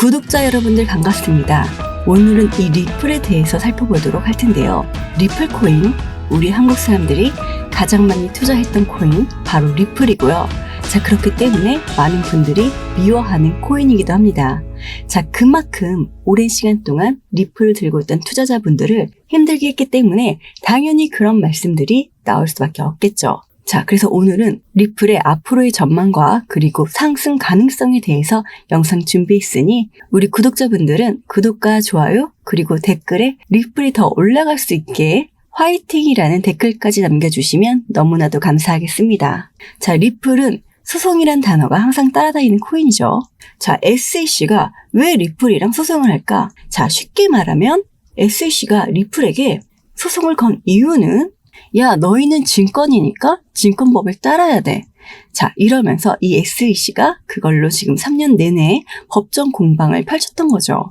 구독자 여러분들 반갑습니다. 오늘은 이 리플에 대해서 살펴보도록 할 텐데요. 리플 코인, 우리 한국 사람들이 가장 많이 투자했던 코인 바로 리플이고요. 자, 그렇기 때문에 많은 분들이 미워하는 코인이기도 합니다. 자, 그만큼 오랜 시간 동안 리플을 들고 있던 투자자분들을 힘들게 했기 때문에 당연히 그런 말씀들이 나올 수밖에 없겠죠. 자, 그래서 오늘은 리플의 앞으로의 전망과 그리고 상승 가능성에 대해서 영상 준비했으니 우리 구독자분들은 구독과 좋아요 그리고 댓글에 리플이 더 올라갈 수 있게 화이팅이라는 댓글까지 남겨주시면 너무나도 감사하겠습니다. 자, 리플은 소송이란 단어가 항상 따라다니는 코인이죠. 자, SEC가 왜 리플이랑 소송을 할까? 자, 쉽게 말하면 SEC가 리플에게 소송을 건 이유는 야, 너희는 증권이니까 증권법을 따라야 돼. 자, 이러면서 이 SEC가 그걸로 지금 3년 내내 법정 공방을 펼쳤던 거죠.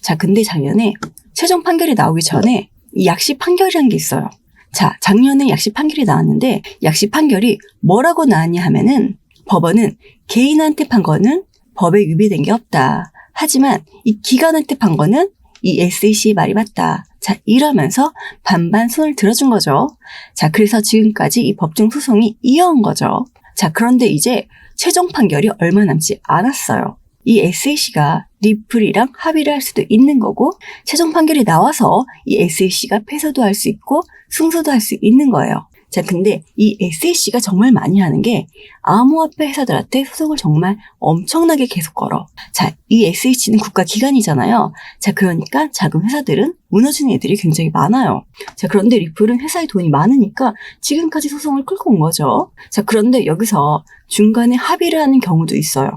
자, 근데 작년에 최종 판결이 나오기 전에 이 약식 판결이라는 게 있어요. 자, 작년에 약식 판결이 나왔는데 약식 판결이 뭐라고 나왔냐 하면은 법원은 개인한테 판 거는 법에 위배된 게 없다. 하지만 이 기관한테 판 거는 이 SEC의 말이 맞다. 자, 이러면서 반반 손을 들어준 거죠. 자, 그래서 지금까지 이 법정 소송이 이어온 거죠. 자, 그런데 이제 최종 판결이 얼마 남지 않았어요. 이 SEC가 리플이랑 합의를 할 수도 있는 거고 최종 판결이 나와서 이 SEC가 패소도 할 수 있고 승소도 할 수 있는 거예요. 자, 근데 이 SEC가 정말 많이 하는 게 암호화폐 회사들한테 소송을 정말 엄청나게 계속 걸어. 자, 이 SEC는 국가기관이잖아요. 자, 그러니까 작은 회사들은 무너지는 애들이 굉장히 많아요. 자, 그런데 리플은 회사에 돈이 많으니까 지금까지 소송을 끌고 온 거죠. 자, 그런데 여기서 중간에 합의를 하는 경우도 있어요.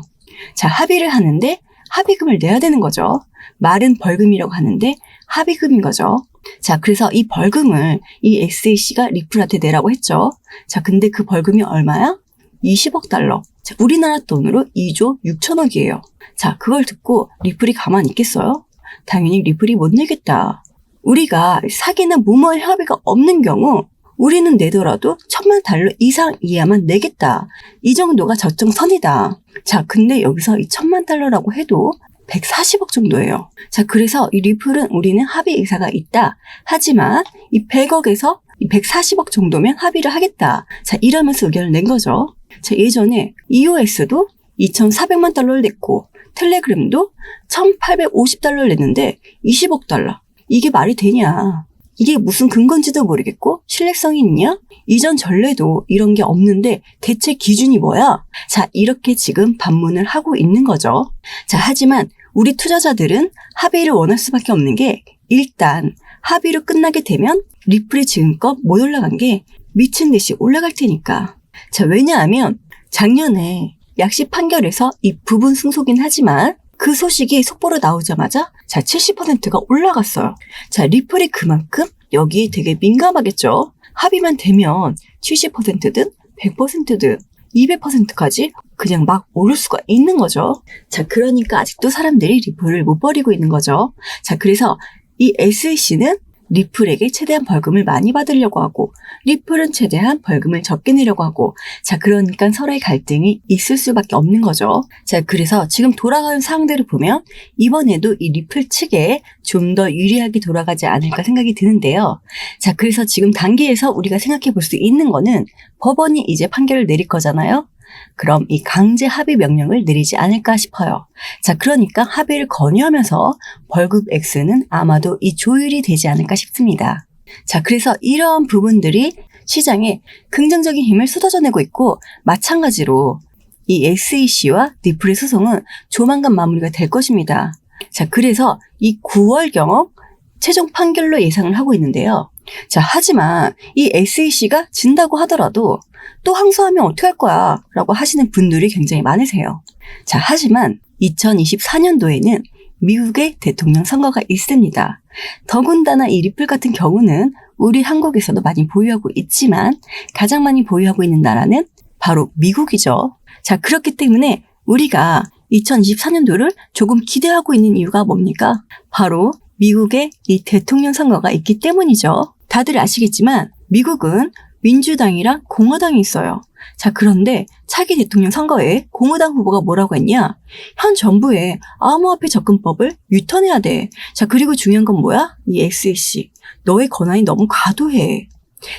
자, 합의를 하는데 합의금을 내야 되는 거죠. 말은 벌금이라고 하는데 합의금인 거죠. 자, 그래서 이 벌금을 이 SEC가 리플한테 내라고 했죠. 자, 근데 그 벌금이 얼마야? 20억 달러. 자, 우리나라 돈으로 2조 6천억이에요. 자, 그걸 듣고 리플이 가만히 있겠어요? 당연히 리플이 못 내겠다. 우리가 사기나 무모한 협의가 없는 경우 우리는 내더라도 1,000만 달러 이상 이하만 내겠다. 이 정도가 적정선이다. 자, 근데 여기서 이 1,000만 달러라고 해도 140억 정도예요. 자, 그래서 이 리플은 우리는 합의 의사가 있다. 하지만 이 100억에서 이 140억 정도면 합의를 하겠다. 자, 이러면서 의견을 낸 거죠. 자, 예전에 EOS도 2,400만 달러를 냈고 텔레그램도 1,850달러를 냈는데 20억 달러. 이게 말이 되냐? 이게 무슨 근거인지도 모르겠고 신뢰성이 있냐? 이전 전례도 이런 게 없는데 대체 기준이 뭐야? 자, 이렇게 지금 반문을 하고 있는 거죠. 자, 하지만 우리 투자자들은 합의를 원할 수밖에 없는 게 일단 합의로 끝나게 되면 리플이 지금껏 못 올라간 게 미친 듯이 올라갈 테니까. 자, 왜냐하면 작년에 약식 판결에서 이 부분 승소긴 하지만 그 소식이 속보로 나오자마자 자, 70%가 올라갔어요. 자, 리플이 그만큼 여기에 되게 민감하겠죠. 합의만 되면 70%든 100%든 200%까지 그냥 막 오를 수가 있는 거죠. 자, 그러니까 아직도 사람들이 리플을 못 버리고 있는 거죠. 자, 그래서 이 SEC는 리플에게 최대한 벌금을 많이 받으려고 하고 리플은 최대한 벌금을 적게 내려고 하고 자, 그러니까 서로의 갈등이 있을 수밖에 없는 거죠. 자, 그래서 지금 돌아가는 상황들을 보면 이번에도 이 리플 측에 좀 더 유리하게 돌아가지 않을까 생각이 드는데요. 자, 그래서 지금 단계에서 우리가 생각해 볼 수 있는 거는 법원이 이제 판결을 내릴 거잖아요. 그럼 이 강제 합의 명령을 내리지 않을까 싶어요. 자, 그러니까 합의를 건의하면서 벌금 X는 아마도 이 조율이 되지 않을까 싶습니다. 자, 그래서 이러한 부분들이 시장에 긍정적인 힘을 쏟아져내고 있고 마찬가지로 이 SEC와 리플의 소송은 조만간 마무리가 될 것입니다. 자, 그래서 이 9월경 최종 판결로 예상을 하고 있는데요. 자, 하지만 이 SEC가 진다고 하더라도 또 항소하면 어떻게 할 거야? 라고 하시는 분들이 굉장히 많으세요. 자, 하지만 2024년도에는 미국의 대통령 선거가 있습니다. 더군다나 이 리플 같은 경우는 우리 한국에서도 많이 보유하고 있지만 가장 많이 보유하고 있는 나라는 바로 미국이죠. 자, 그렇기 때문에 우리가 2024년도를 조금 기대하고 있는 이유가 뭡니까? 바로 미국의 이 대통령 선거가 있기 때문이죠. 다들 아시겠지만 미국은 민주당이랑 공화당이 있어요. 자, 그런데 차기 대통령 선거에 공화당 후보가 뭐라고 했냐? 현 정부의 암호화폐 접근법을 유턴해야 돼. 자, 그리고 중요한 건 뭐야? 이 SEC. 너의 권한이 너무 과도해.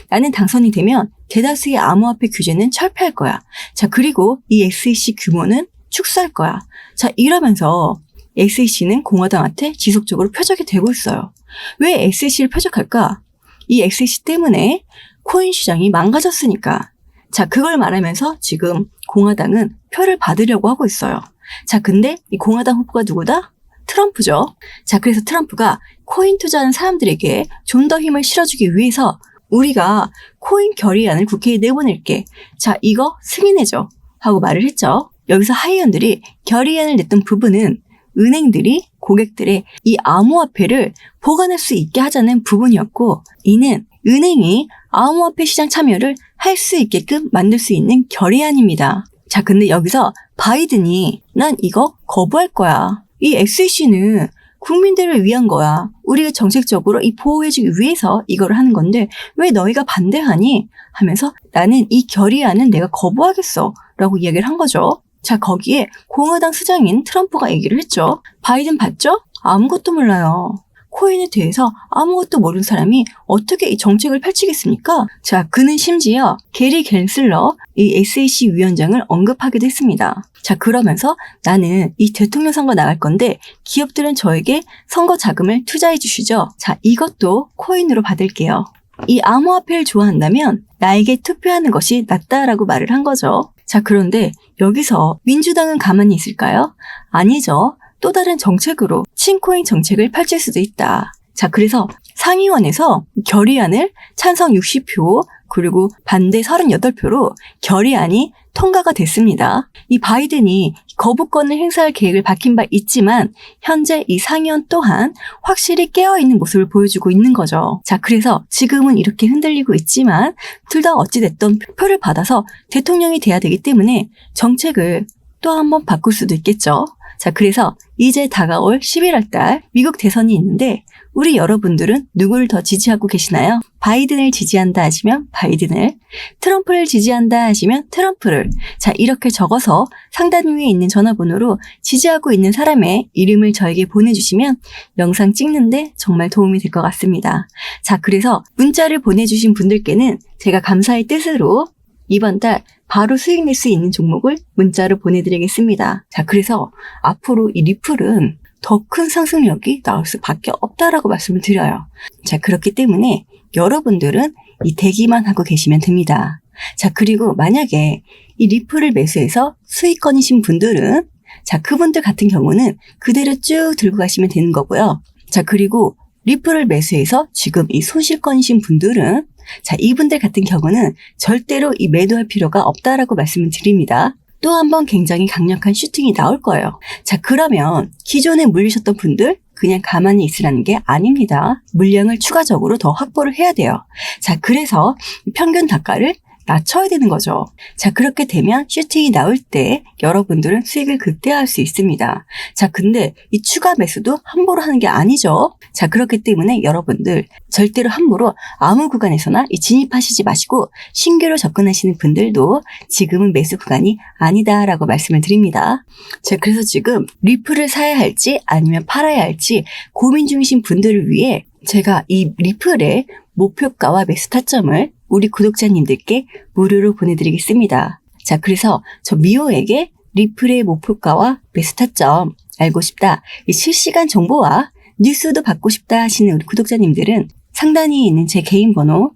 나는 당선이 되면 대다수의 암호화폐 규제는 철폐할 거야. 자, 그리고 이 SEC 규모는 축소할 거야. 자, 이러면서 SEC는 공화당한테 지속적으로 표적이 되고 있어요. 왜 SEC를 표적할까? 이 SEC 때문에 코인 시장이 망가졌으니까. 자, 그걸 말하면서 지금 공화당은 표를 받으려고 하고 있어요. 자, 근데 이 공화당 후보가 누구다? 트럼프죠. 자, 그래서 트럼프가 코인 투자하는 사람들에게 좀 더 힘을 실어주기 위해서 우리가 코인 결의안을 국회에 내보낼게. 자, 이거 승인해줘. 하고 말을 했죠. 여기서 하이언들이 결의안을 냈던 부분은 은행들이 고객들의 이 암호화폐를 보관할 수 있게 하자는 부분이었고, 이는 은행이 암호화폐 시장 참여를 할 수 있게끔 만들 수 있는 결의안입니다. 자, 근데 여기서 바이든이 난 이거 거부할 거야. 이 SEC는 국민들을 위한 거야. 우리가 정책적으로 이 보호해주기 위해서 이걸 하는 건데 왜 너희가 반대하니? 하면서 나는 이 결의안은 내가 거부하겠어. 라고 이야기를 한 거죠. 자, 거기에 공화당 수장인 트럼프가 얘기를 했죠. 바이든 봤죠? 아무것도 몰라요. 코인에 대해서 아무것도 모르는 사람이 어떻게 이 정책을 펼치겠습니까? 자, 그는 심지어 게리 갠슬러 이 SEC 위원장을 언급하기도 했습니다. 자, 그러면서 나는 이 대통령 선거 나갈 건데 기업들은 저에게 선거 자금을 투자해 주시죠. 자, 이것도 코인으로 받을게요. 이 암호화폐를 좋아한다면 나에게 투표하는 것이 낫다라고 말을 한 거죠. 자, 그런데 여기서 민주당은 가만히 있을까요? 아니죠. 또 다른 정책으로 친코인 정책을 펼칠 수도 있다. 자, 그래서 상위원에서 결의안을 찬성 60표 그리고 반대 38표로 결의안이 통과가 됐습니다. 이 바이든이 거부권을 행사할 계획을 밝힌 바 있지만 현재 이 상위원 또한 확실히 깨어있는 모습을 보여주고 있는 거죠. 자, 그래서 지금은 이렇게 흔들리고 있지만 둘 다 어찌됐든 표를 받아서 대통령이 돼야 되기 때문에 정책을 또 한번 바꿀 수도 있겠죠. 자, 그래서 이제 다가올 11월 달 미국 대선이 있는데 우리 여러분들은 누구를 더 지지하고 계시나요? 바이든을 지지한다 하시면 바이든을, 트럼프를 지지한다 하시면 트럼프를. 자, 이렇게 적어서 상단 위에 있는 전화번호로 지지하고 있는 사람의 이름을 저에게 보내주시면 영상 찍는데 정말 도움이 될 것 같습니다. 자, 그래서 문자를 보내주신 분들께는 제가 감사의 뜻으로 이번 달 바로 수익 낼 수 있는 종목을 문자로 보내드리겠습니다. 자, 그래서 앞으로 이 리플은 더 큰 상승력이 나올 수밖에 없다라고 말씀을 드려요. 자, 그렇기 때문에 여러분들은 이 대기만 하고 계시면 됩니다. 자, 그리고 만약에 이 리플을 매수해서 수익권이신 분들은 자, 그분들 같은 경우는 그대로 쭉 들고 가시면 되는 거고요. 자, 그리고 리플을 매수해서 지금 이 손실권이신 분들은 자, 이분들 같은 경우는 절대로 이 매도할 필요가 없다라고 말씀을 드립니다. 또 한 번 굉장히 강력한 슈팅이 나올 거예요. 자, 그러면 기존에 물리셨던 분들 그냥 가만히 있으라는 게 아닙니다. 물량을 추가적으로 더 확보를 해야 돼요. 자, 그래서 평균 단가를 낮춰야 되는 거죠. 자, 그렇게 되면 슈팅이 나올 때 여러분들은 수익을 극대화할 수 있습니다. 자, 근데 이 추가 매수도 함부로 하는 게 아니죠. 자, 그렇기 때문에 여러분들 절대로 함부로 아무 구간에서나 진입하시지 마시고 신규로 접근하시는 분들도 지금은 매수 구간이 아니다라고 말씀을 드립니다. 자, 그래서 지금 리플을 사야 할지 아니면 팔아야 할지 고민 중이신 분들을 위해 제가 이 리플의 목표가와 매수 타점을 우리 구독자님들께 무료로 보내드리겠습니다. 자, 그래서 저 미호에게 리플의 목표가와 매수 타점 알고 싶다, 이 실시간 정보와 뉴스도 받고 싶다 하시는 우리 구독자님들은 상단에 있는 제 개인 번호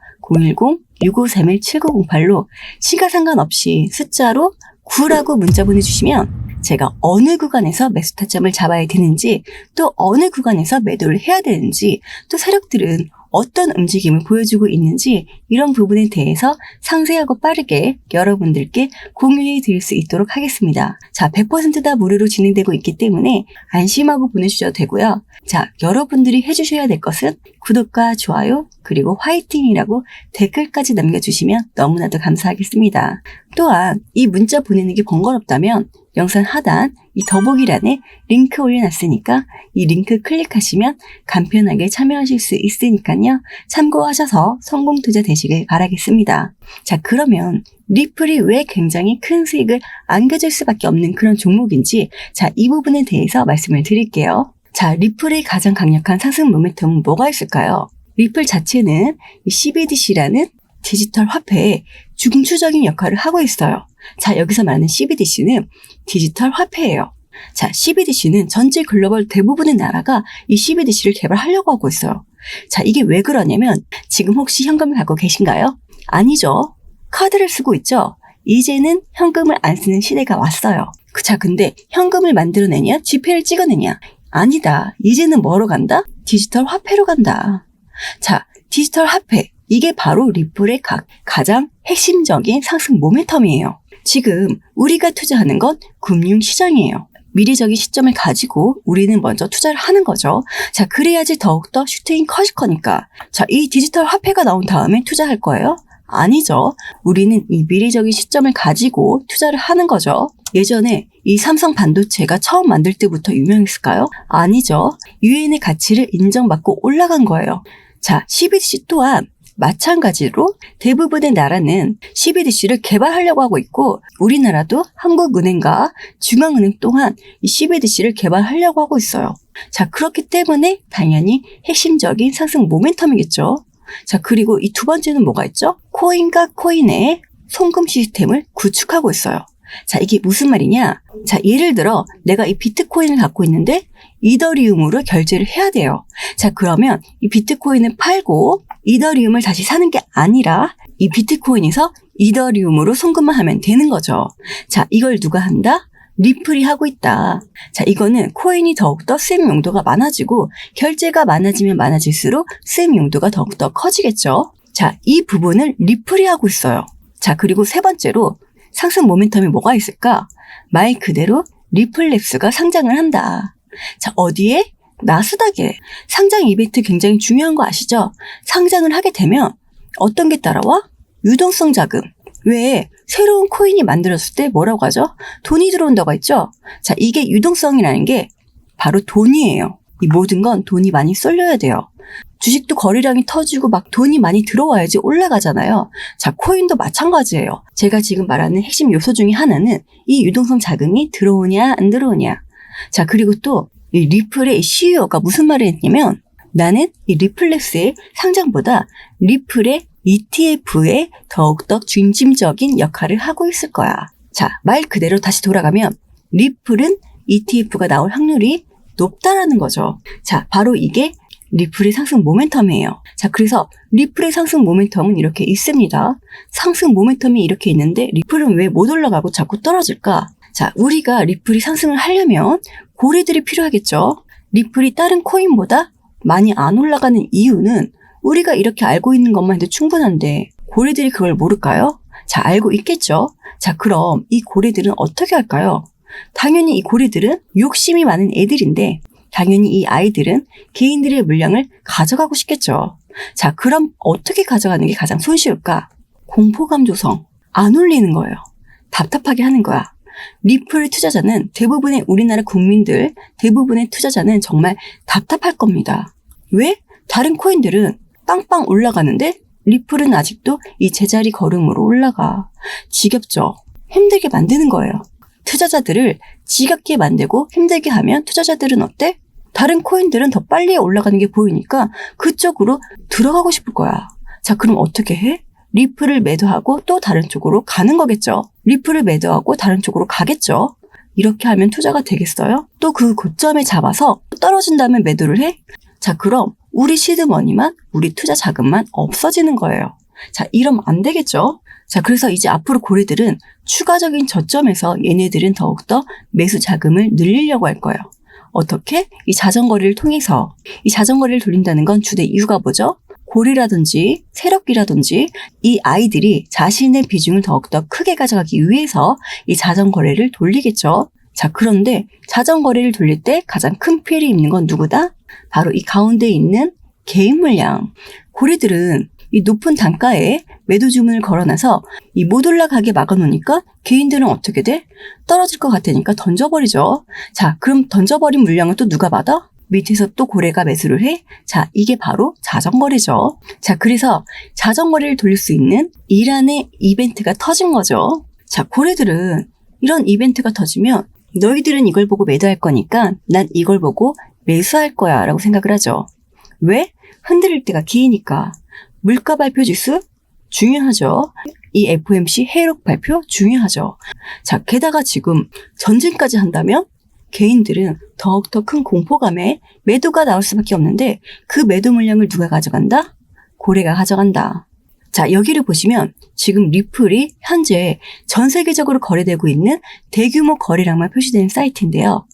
010-6531-7908로 시가 상관없이 숫자로 9라고 문자 보내주시면 제가 어느 구간에서 매수 타점을 잡아야 되는지, 또 어느 구간에서 매도를 해야 되는지, 또 세력들은 어떤 움직임을 보여주고 있는지 이런 부분에 대해서 상세하고 빠르게 여러분들께 공유해 드릴 수 있도록 하겠습니다. 자, 100% 다 무료로 진행되고 있기 때문에 안심하고 보내주셔도 되고요. 자, 여러분들이 해주셔야 될 것은 구독과 좋아요 그리고 화이팅이라고 댓글까지 남겨주시면 너무나도 감사하겠습니다. 또한 이 문자 보내는 게 번거롭다면 영상 하단 이 더보기란에 링크 올려놨으니까 이 링크 클릭하시면 간편하게 참여하실 수 있으니까요. 참고하셔서 성공 투자 되시길 바라겠습니다. 자, 그러면 리플이 왜 굉장히 큰 수익을 안겨줄 수밖에 없는 그런 종목인지 자, 이 부분에 대해서 말씀을 드릴게요. 자, 리플의 가장 강력한 상승 모멘텀은 뭐가 있을까요? 리플 자체는 CBDC라는 디지털 화폐의 중추적인 역할을 하고 있어요. 자, 여기서 말하는 CBDC는 디지털 화폐예요. 자, CBDC는 전체 글로벌 대부분의 나라가 이 CBDC를 개발하려고 하고 있어요. 자, 이게 왜 그러냐면 지금 혹시 현금을 갖고 계신가요? 아니죠. 카드를 쓰고 있죠. 이제는 현금을 안 쓰는 시대가 왔어요. 자, 근데 현금을 만들어내냐? 지폐를 찍어내냐? 아니다. 이제는 뭐로 간다? 디지털 화폐로 간다. 자, 디지털 화폐. 이게 바로 리플의 가장 핵심적인 상승 모멘텀이에요. 지금 우리가 투자하는 건 금융시장이에요. 미래적인 시점을 가지고 우리는 먼저 투자를 하는 거죠. 자, 그래야지 더욱더 슈팅이 커질 거니까. 자, 이 디지털 화폐가 나온 다음에 투자할 거예요? 아니죠. 우리는 이 미래적인 시점을 가지고 투자를 하는 거죠. 예전에 이 삼성 반도체가 처음 만들 때부터 유명했을까요? 아니죠. 유엔의 가치를 인정받고 올라간 거예요. 자, CBDC 또한 마찬가지로 대부분의 나라는 CBDC를 개발하려고 하고 있고 우리나라도 한국은행과 중앙은행 또한 이 CBDC를 개발하려고 하고 있어요. 자, 그렇기 때문에 당연히 핵심적인 상승 모멘텀이겠죠. 자, 그리고 이 두 번째는 뭐가 있죠? 코인과 코인의 송금 시스템을 구축하고 있어요. 자, 이게 무슨 말이냐? 자, 예를 들어 내가 이 비트코인을 갖고 있는데 이더리움으로 결제를 해야 돼요. 자, 그러면 이 비트코인을 팔고 이더리움을 다시 사는 게 아니라 이 비트코인에서 이더리움으로 송금만 하면 되는 거죠. 자, 이걸 누가 한다? 리플이 하고 있다. 자, 이거는 코인이 더욱더 쓰임 용도가 많아지고 결제가 많아지면 많아질수록 쓰임 용도가 더욱더 커지겠죠. 자, 이 부분을 리플이 하고 있어요. 자, 그리고 세 번째로 상승 모멘텀이 뭐가 있을까? 말 그대로 리플랩스가 상장을 한다. 자, 어디에? 나스닥에. 상장 이벤트 굉장히 중요한 거 아시죠? 상장을 하게 되면 어떤 게 따라와? 유동성 자금. 왜? 새로운 코인이 만들었을 때 뭐라고 하죠? 돈이 들어온다고 했죠? 자, 이게 유동성이라는 게 바로 돈이에요. 이 모든 건 돈이 많이 쏠려야 돼요. 주식도 거래량이 터지고 막 돈이 많이 들어와야지 올라가잖아요. 자, 코인도 마찬가지예요. 제가 지금 말하는 핵심 요소 중에 하나는 이 유동성 자금이 들어오냐 안 들어오냐. 자, 그리고 또 이 리플의 CEO가 무슨 말을 했냐면 나는 이 리플랩스의 상장보다 리플의 ETF에 더욱더 중심적인 역할을 하고 있을 거야. 자, 말 그대로 다시 돌아가면 리플은 ETF가 나올 확률이 높다라는 거죠. 자, 바로 이게 리플의 상승 모멘텀이에요. 자, 그래서 리플의 상승 모멘텀은 이렇게 있습니다. 상승 모멘텀이 이렇게 있는데 리플은 왜 못 올라가고 자꾸 떨어질까? 자, 우리가 리플이 상승을 하려면 고래들이 필요하겠죠. 리플이 다른 코인보다 많이 안 올라가는 이유는 우리가 이렇게 알고 있는 것만 해도 충분한데 고래들이 그걸 모를까요? 자, 알고 있겠죠. 자, 그럼 이 고래들은 어떻게 할까요? 당연히 이 고래들은 욕심이 많은 애들인데 당연히 이 아이들은 개인들의 물량을 가져가고 싶겠죠. 자, 그럼 어떻게 가져가는 게 가장 손쉬울까? 공포감 조성. 안 올리는 거예요. 답답하게 하는 거야. 리플 투자자는 대부분의 우리나라 국민들, 대부분의 투자자는 정말 답답할 겁니다. 왜? 다른 코인들은 빵빵 올라가는데 리플은 아직도 이 제자리 걸음으로 올라가. 지겹죠? 힘들게 만드는 거예요. 투자자들을 지겹게 만들고 힘들게 하면 투자자들은 어때? 다른 코인들은 더 빨리 올라가는 게 보이니까 그쪽으로 들어가고 싶을 거야. 자, 그럼 어떻게 해? 리플을 매도하고 또 다른 쪽으로 가는 거겠죠. 리플을 매도하고 다른 쪽으로 가겠죠. 이렇게 하면 투자가 되겠어요? 또 그 고점에 잡아서 떨어진 다음에 매도를 해? 자, 그럼 우리 시드머니만, 우리 투자 자금만 없어지는 거예요. 자, 이러면 안 되겠죠? 자, 그래서 이제 앞으로 고래들은 추가적인 저점에서 얘네들은 더욱더 매수 자금을 늘리려고 할 거예요. 어떻게? 이 자전거리를 통해서. 이 자전거리를 돌린다는 건 주된 이유가 뭐죠? 고래라든지 세력비라든지 이 아이들이 자신의 비중을 더욱더 크게 가져가기 위해서 이 자전거래를 돌리겠죠. 자, 그런데 자전거래를 돌릴 때 가장 큰 피해를 입는 건 누구다? 바로 이 가운데 있는 개인 물량. 고래들은 이 높은 단가에 매도 주문을 걸어놔서 이 못 올라가게 막아놓으니까 개인들은 어떻게 돼? 떨어질 것 같으니까 던져버리죠. 자, 그럼 던져버린 물량을 또 누가 받아? 밑에서 또 고래가 매수를 해? 자, 이게 바로 자전거래죠. 자, 그래서 자전거래를 돌릴 수 있는 이란의 이벤트가 터진 거죠. 자, 고래들은 이런 이벤트가 터지면 너희들은 이걸 보고 매도할 거니까 난 이걸 보고 매수할 거야 라고 생각을 하죠. 왜? 흔들릴 때가 기니까. 물가 발표 지수 중요하죠. 이 FOMC 회의록 발표 중요하죠. 자, 게다가 지금 전쟁까지 한다면 개인들은 더욱더 큰 공포감에 매도가 나올 수밖에 없는데 그 매도 물량을 누가 가져간다? 고래가 가져간다. 자, 여기를 보시면 지금 리플이 현재 전 세계적으로 거래되고 있는 대규모 거래량만 표시되는 사이트인데요.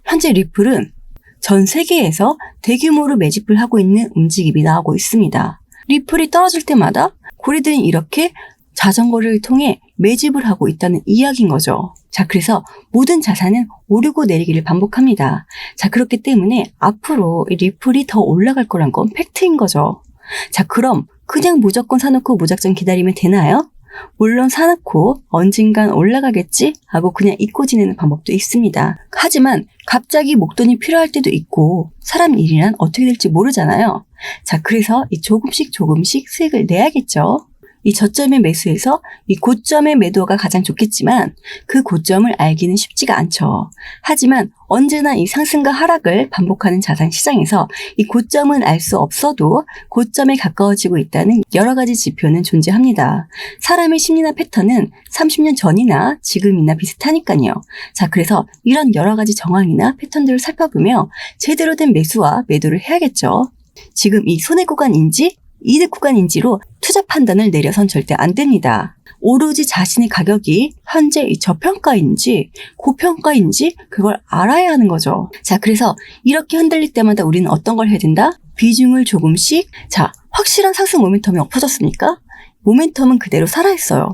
현재 리플은 전 세계에서 대규모로 매집을 하고 있는 움직임이 나오고 있습니다. 리플이 떨어질 때마다 고래들은 이렇게 자전거를 통해 매집을 하고 있다는 이야기인 거죠. 자, 그래서 모든 자산은 오르고 내리기를 반복합니다. 자, 그렇기 때문에 앞으로 이 리플이 더 올라갈 거란 건 팩트인 거죠. 자, 그럼 그냥 무조건 사놓고 무작정 기다리면 되나요? 물론 사놓고 언젠간 올라가겠지 하고 그냥 잊고 지내는 방법도 있습니다. 하지만 갑자기 목돈이 필요할 때도 있고 사람 일이란 어떻게 될지 모르잖아요. 자, 그래서 이 조금씩 수익을 내야겠죠. 이 저점의 매수에서 이 고점의 매도가 가장 좋겠지만 그 고점을 알기는 쉽지가 않죠. 하지만 언제나 이 상승과 하락을 반복하는 자산 시장에서 이 고점은 알 수 없어도 고점에 가까워지고 있다는 여러 가지 지표는 존재합니다. 사람의 심리나 패턴은 30년 전이나 지금이나 비슷하니까요. 자, 그래서 이런 여러 가지 정황이나 패턴들을 살펴보며 제대로 된 매수와 매도를 해야겠죠. 지금 이 손해 구간인지 이득 구간인지로 투자 판단을 내려선 절대 안 됩니다. 오로지 자신의 가격이 현재 저평가인지 고평가인지 그걸 알아야 하는 거죠. 자, 그래서 이렇게 흔들릴 때마다 우리는 어떤 걸 해야 된다? 비중을 조금씩. 자, 확실한 상승 모멘텀이 없어졌습니까? 모멘텀은 그대로 살아있어요.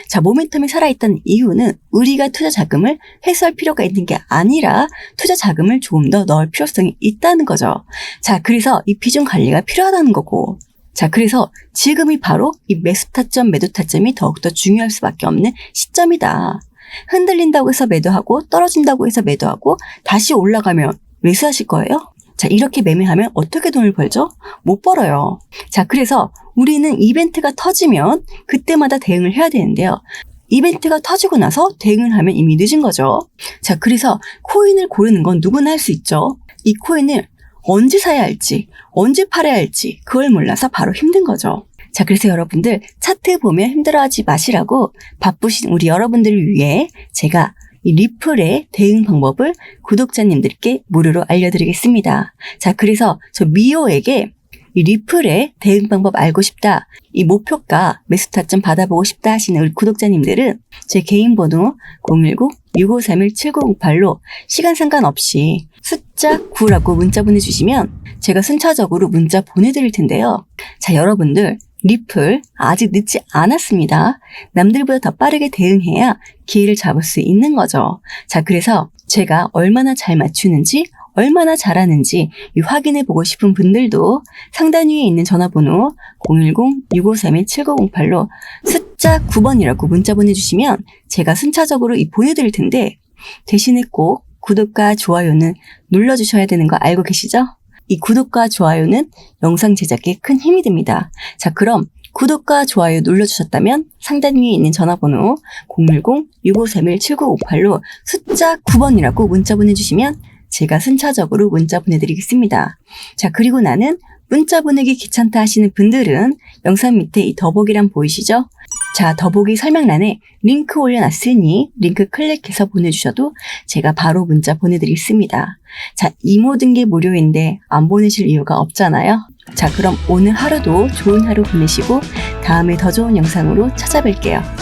자, 모멘텀이 살아있다는 이유는 우리가 투자 자금을 회수할 필요가 있는 게 아니라 투자 자금을 조금 더 넣을 필요성이 있다는 거죠. 자, 그래서 이 비중 관리가 필요하다는 거고. 자, 그래서 지금이 바로 이 매수 타점, 매도 타점이 더욱더 중요할 수밖에 없는 시점이다. 흔들린다고 해서 매도하고 떨어진다고 해서 매도하고 다시 올라가면 매수하실 거예요? 자, 이렇게 매매하면 어떻게 돈을 벌죠? 못 벌어요. 자, 그래서 우리는 이벤트가 터지면 그때마다 대응을 해야 되는데요. 이벤트가 터지고 나서 대응을 하면 이미 늦은 거죠. 자, 그래서 코인을 고르는 건 누구나 할 수 있죠. 이 코인을 언제 사야 할지, 언제 팔아야 할지 그걸 몰라서 바로 힘든 거죠. 자, 그래서 여러분들 차트 보면 힘들어하지 마시라고 바쁘신 우리 여러분들을 위해 제가 이 리플의 대응 방법을 구독자님들께 무료로 알려드리겠습니다. 자, 그래서 저 미호에게 이 리플의 대응 방법 알고 싶다, 이 목표가 매수 타점 받아보고 싶다 하시는 우리 구독자님들은 제 개인 번호 010-6531-7908로 시간 상관없이 숫자 9라고 문자 보내주시면 제가 순차적으로 문자 보내드릴 텐데요. 자, 여러분들 리플 아직 늦지 않았습니다. 남들보다 더 빠르게 대응해야 기회를 잡을 수 있는 거죠. 자, 그래서 제가 얼마나 잘 맞추는지 얼마나 잘하는지 확인해보고 싶은 분들도 상단 위에 있는 전화번호 010-6531-7908로 숫자 9번이라고 문자 보내주시면 제가 순차적으로 보내드릴 텐데 대신에 꼭 구독과 좋아요는 눌러주셔야 되는 거 알고 계시죠? 이 구독과 좋아요는 영상 제작에 큰 힘이 됩니다. 자, 그럼 구독과 좋아요 눌러주셨다면 상단 위에 있는 전화번호 010-6531-7958로 숫자 9번이라고 문자 보내주시면 제가 순차적으로 문자 보내드리겠습니다. 자, 그리고 나는 문자 보내기 귀찮다 하시는 분들은 영상 밑에 이 더보기란 보이시죠? 자, 더보기 설명란에 링크 올려놨으니 링크 클릭해서 보내주셔도 제가 바로 문자 보내드리겠습니다. 자, 이 모든 게 무료인데 안 보내실 이유가 없잖아요. 자, 그럼 오늘 하루도 좋은 하루 보내시고 다음에 더 좋은 영상으로 찾아뵐게요.